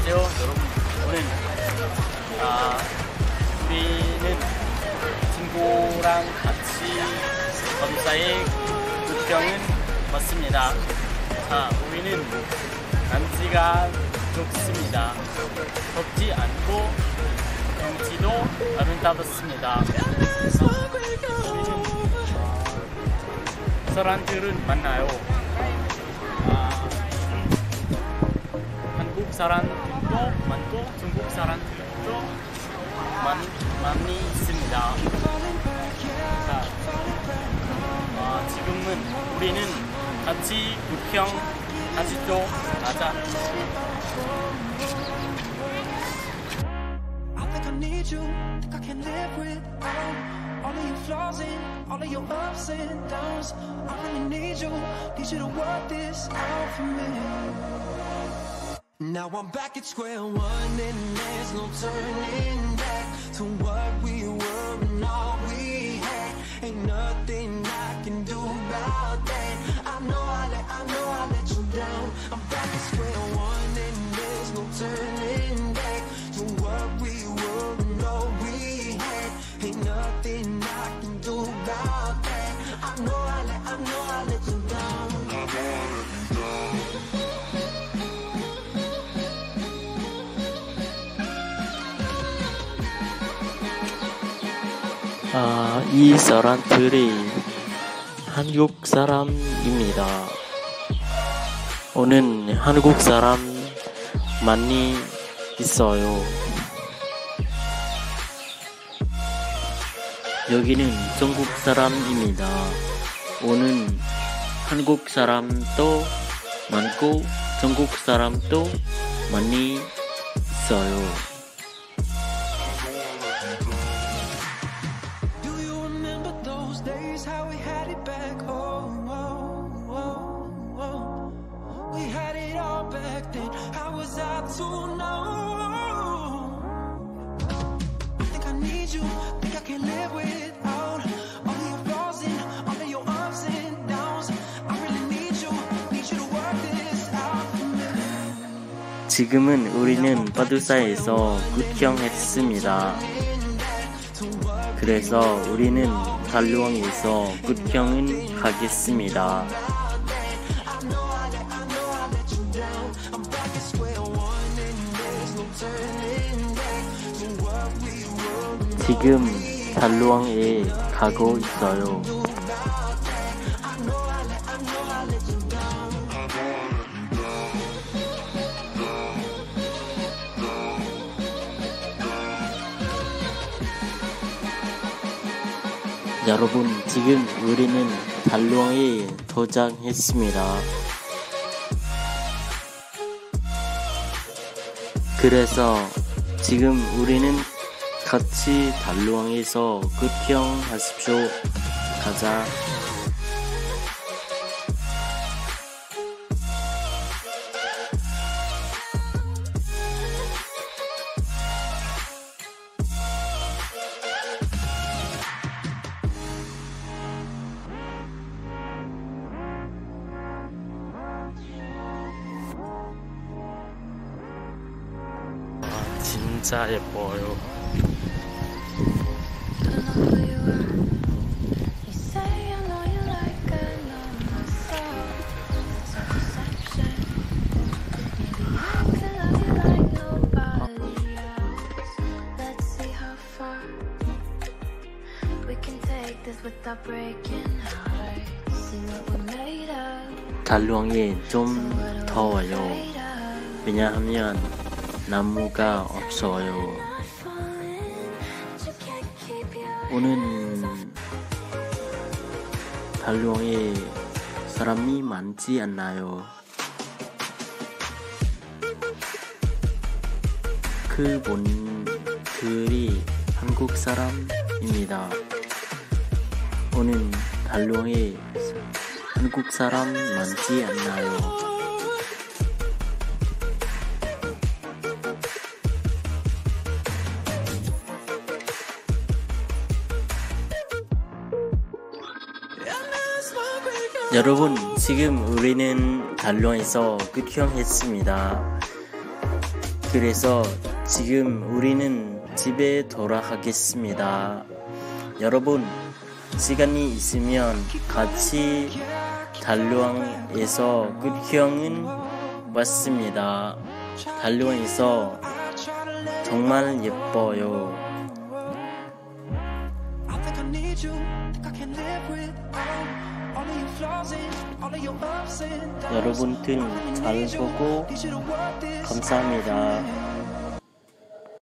안녕하세요 여러분. 오늘 우리는 친구랑 같이 검사의 국경은 왔습니다. 우리는 날씨가 좋습니다. 덥지 않고 경치도 아름답습니다. 우리는 사람들은 많아요. 한국 사람들도 많고 중국 사람들도 많이 있습니다. 지금은 우리는 같이 구경하지도 하자. All of your flaws and all of your ups and downs. I really need you to work this out for me. Now I'm back at square one and there's no turning back to what we were and all we had. Ain't nothing I can do about that. I know I let you down. I'm back at square one and there's no turning back to what we were and all we had. Ain't nothing I can do about that. I know I let you down. 이 사람들이 한국 사람입니다. 오늘 한국 사람 많이 있어요. 여기는 중국 사람입니다. 오늘 한국 사람도 많고 중국 사람도 많이 있어요. How we had it back home. We had it all back then. How was I to know? I think I need you. Think I can live without all of your flaws and all of your ups and downs. I really need you to work this out for me. 지금은 우리는 바두사에서 구경했습니다. 그래서 우리는 달루왕에서 구경을 하겠습니다. 지금 달루왕에 가고 있어요. 여러분, 지금 우리는 달루왕에 도착했습니다. 그래서 지금 우리는 같이 달루왕에서 구경하십시오. 가자. 진짜 예뻐요. 달루왕이 좀 더워요. 왜냐하면 나무가 없어요. 오늘 달루왕에 사람이 많지 않나요? 그분들이 한국 사람입니다. 오늘 달루왕에 한국 사람 많지 않나요? 여러분, 지금 우리는 달루왕에서 구경했습니다. 그래서 지금 우리는 집에 돌아가겠습니다. 여러분, 시간이 있으면 같이 달루앙에서 구경은 왔습니다. 달루앙에서 정말 예뻐요. I think I need you, think I can live without all of your flaws and all of your ups and downs. 여러분들 잘 보고 Need you to work this 감사합니다.